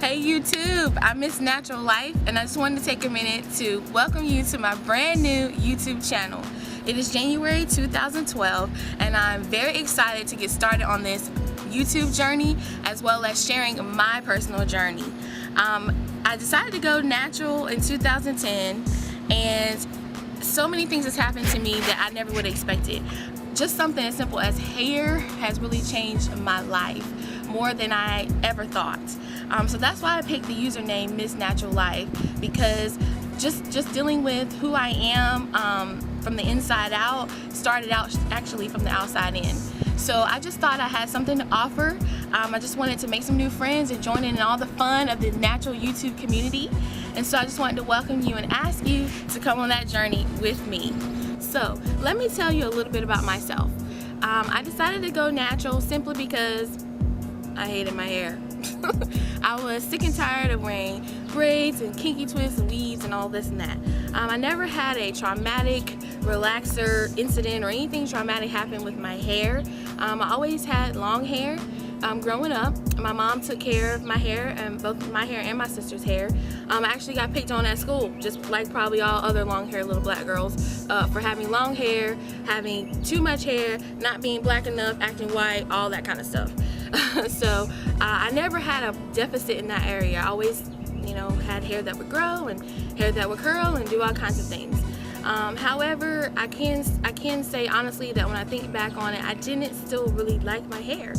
Hey YouTube, I'm MzNaturalLife, and I just wanted to take a minute to welcome you to my brand new YouTube channel. It is January 2012, and I'm very excited to get started on this YouTube journey as well as sharing my personal journey. I decided to go natural in 2010, and so many things has happened to me that I never would have expected. Just something as simple as hair has really changed my life more than I ever thought. So that's why I picked the username MzNaturalLife, because just dealing with who I am from the inside out started out actually from the outside in. So I just thought I had something to offer. I just wanted to make some new friends and join in all the fun of the natural YouTube community. And so I just wanted to welcome you and ask you to come on that journey with me. So let me tell you a little bit about myself. I decided to go natural simply because I hated my hair. I was sick and tired of wearing braids and kinky twists and weaves and all this and that. I never had a traumatic relaxer incident or anything traumatic happen with my hair. I always had long hair. Growing up, my mom took care of my hair, and both my hair and my sister's hair. I actually got picked on at school, just like probably all other long hair little black girls, for having long hair, having too much hair, not being black enough, acting white, all that kind of stuff. So I never had a deficit in that area. I always, had hair that would grow and hair that would curl and do all kinds of things. However, I can say honestly that when I think back on it, I didn't still really like my hair.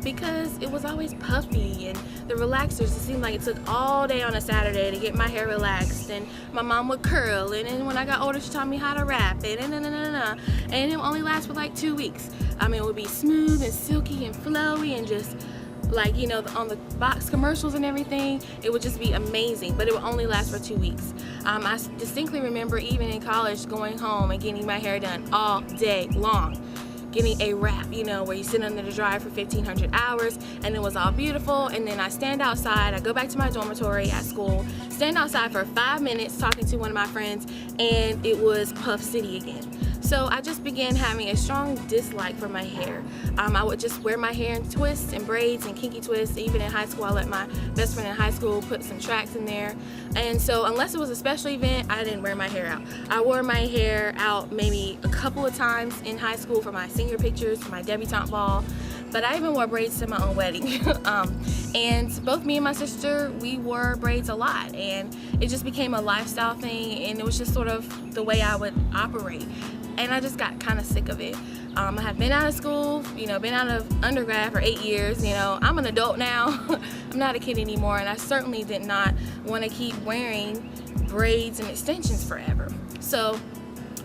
Because it was always puffy, and the relaxers, it seemed like it took all day on a Saturday to get my hair relaxed, and my mom would curl, and then when I got older she taught me how to wrap it, and it would only last for like 2 weeks. It would be smooth and silky and flowy and just like, on the box commercials and everything, it would just be amazing, but it would only last for 2 weeks. I distinctly remember even in college going home and getting my hair done all day long. Getting a wrap, where you sit under the dryer for 1,500 hours, and it was all beautiful. And then I stand outside, I go back to my dormitory at school, stand outside for 5 minutes talking to one of my friends, and it was Puff City again. So I just began having a strong dislike for my hair. I would just wear my hair in twists and braids and kinky twists. Even in high school, I let my best friend in high school put some tracks in there. And so unless it was a special event, I didn't wear my hair out. I wore my hair out maybe a couple of times in high school for my senior pictures, for my debutante ball. But I even wore braids to my own wedding. And both me and my sister, we wore braids a lot. And it just became a lifestyle thing, and it was just sort of the way I would operate. And I just got kind of sick of it. I have been out of school, been out of undergrad for 8 years. I'm an adult now. I'm not a kid anymore, and I certainly did not want to keep wearing braids and extensions forever. So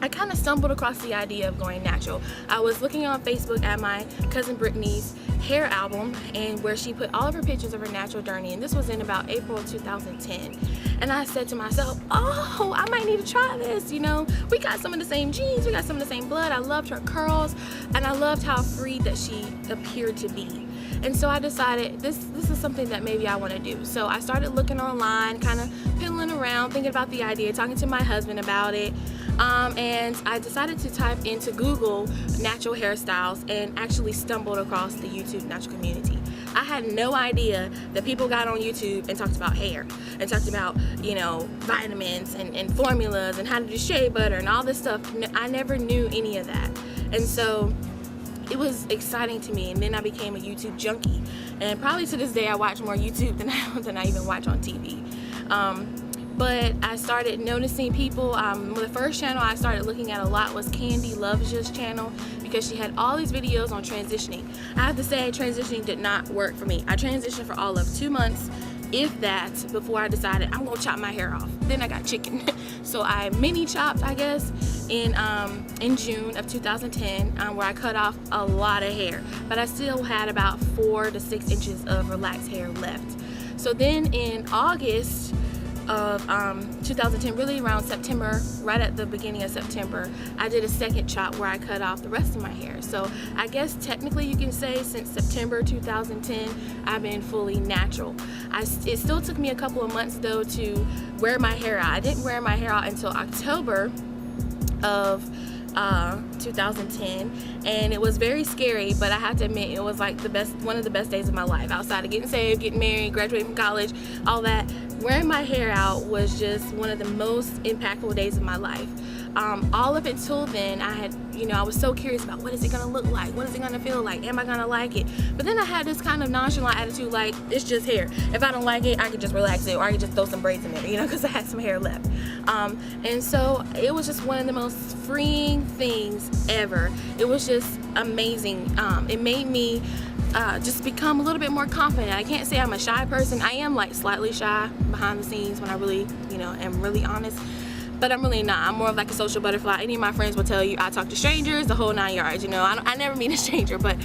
I kind of stumbled across the idea of going natural. I was looking on Facebook at my cousin Brittany's hair album, and where she put all of her pictures of her natural journey, and this was in about April of 2010. And I said to myself, oh, I might need to try this. We got some of the same genes, we got some of the same blood. I loved her curls, and I loved how free that she appeared to be. And so I decided this is something that maybe I want to do. So I started looking online, kind of piddling around, thinking about the idea, talking to my husband about it. And I decided to type into Google natural hairstyles and actually stumbled across the YouTube natural community. I had no idea that people got on YouTube and talked about hair and talked about, vitamins and formulas and how to do shea butter and all this stuff. I never knew any of that. And so it was exciting to me, and then I became a YouTube junkie. And probably to this day I watch more YouTube than I even watch on TV. But I started noticing people. The first channel I started looking at a lot was Candy Love's channel, because she had all these videos on transitioning. I have to say, transitioning did not work for me. I transitioned for all of 2 months, if that, before I decided I'm gonna chop my hair off. Then I got chicken. So I mini chopped, I guess, in June of 2010, where I cut off a lot of hair, but I still had about 4 to 6 inches of relaxed hair left. So then in August of 2010, really around September, right at the beginning of September, I did a second chop where I cut off the rest of my hair. So I guess technically you can say since September 2010 I've been fully natural. It still took me a couple of months though to wear my hair out. I didn't wear my hair out until October of 2010, and it was very scary, but I have to admit it was like one of the best days of my life. Outside of getting saved, getting married, graduating from college, all that, wearing my hair out was just one of the most impactful days of my life. All up until then, I was so curious about what is it gonna look like, what is it gonna feel like, am I gonna like it? But then I had this kind of nonchalant attitude, like, it's just hair. If I don't like it, I could just relax it, or I could just throw some braids in there, because I had some hair left. And so it was just one of the most freeing things ever. It was just amazing. It made me just become a little bit more confident. I can't say I'm a shy person. I am like slightly shy behind the scenes when I really, am really honest. But I'm really not. I'm more of like a social butterfly. Any of my friends will tell you I talk to strangers, the whole 9 yards. I never meet a stranger, but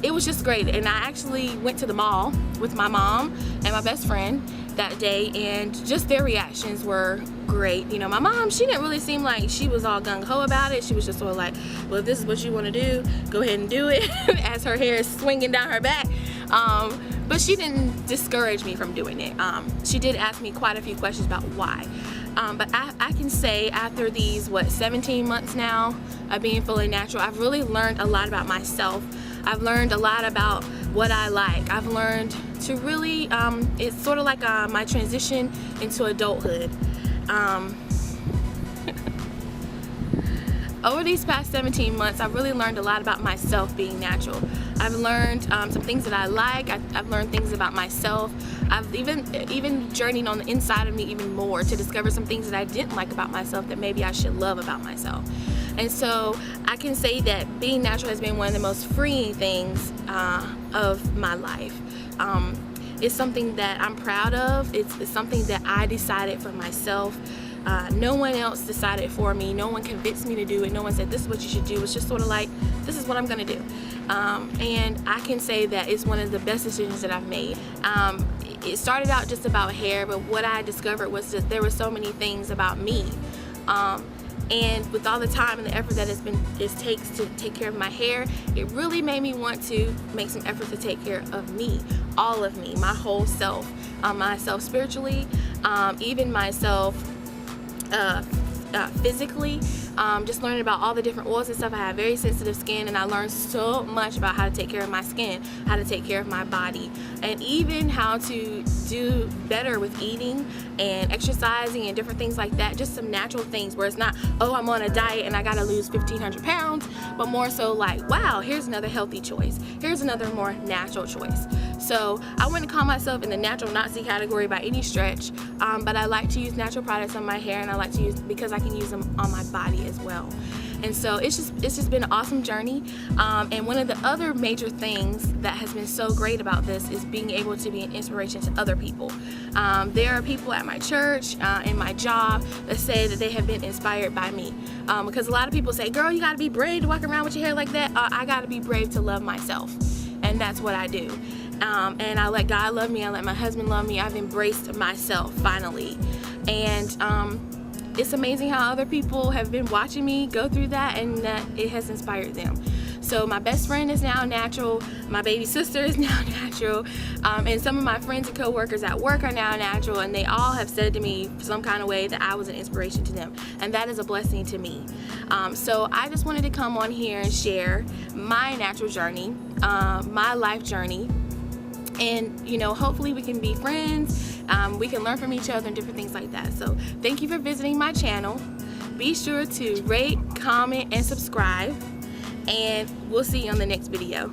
it was just great. And I actually went to the mall with my mom and my best friend that day, and just their reactions were great. My mom, she didn't really seem like she was all gung-ho about it. She was just sort of like, well, if this is what you want to do, go ahead and do it, as her hair is swinging down her back. But she didn't discourage me from doing it. She did ask me quite a few questions about why. But I can say after these, 17 months now of being fully natural, I've really learned a lot about myself. I've learned a lot about what I like. I've learned to really, it's sort of like my transition into adulthood. Over these past 17 months, I've really learned a lot about myself being natural. I've learned some things that I like. I've learned things about myself. I've even journeyed on the inside of me even more to discover some things that I didn't like about myself that maybe I should love about myself. And so I can say that being natural has been one of the most freeing things of my life. It's something that I'm proud of. It's something that I decided for myself. No one else decided for me. No one convinced me to do it. No one said this is what you should do. It's just sort of like, this is what I'm gonna do. And I can say that it's one of the best decisions that I've made. It started out just about hair, but what I discovered was that there were so many things about me. And with all the time and the effort that it takes to take care of my hair, it really made me want to make some effort to take care of me, all of me, my whole self, myself spiritually, even myself physically. Just learning about all the different oils and stuff. I have very sensitive skin, and I learned so much about how to take care of my skin, how to take care of my body, and even how to do better with eating and exercising and different things like that. Just some natural things where it's not, oh, I'm on a diet and I gotta lose 1,500 pounds, but more so like, wow, here's another healthy choice. Here's another more natural choice. So I wouldn't call myself in the natural Nazi category by any stretch, but I like to use natural products on my hair, and I like to use because I can use them on my body as well. And so it's just been an awesome journey. And one of the other major things that has been so great about this is being able to be an inspiration to other people. There are people at my church, in my job, that say that they have been inspired by me. Because a lot of people say, girl, you gotta be brave to walk around with your hair like that. I gotta be brave to love myself. And that's what I do. And I let God love me, I let my husband love me. I've embraced myself finally. And it's amazing how other people have been watching me go through that, and that it has inspired them. So my best friend is now natural, my baby sister is now natural, and some of my friends and co-workers at work are now natural, and they all have said to me some kind of way that I was an inspiration to them, and that is a blessing to me. So I just wanted to come on here and share my natural journey, my life journey, and hopefully we can be friends. We can learn from each other and different things like that. So thank you for visiting my channel. Be sure to rate, comment, and subscribe, and we'll see you on the next video.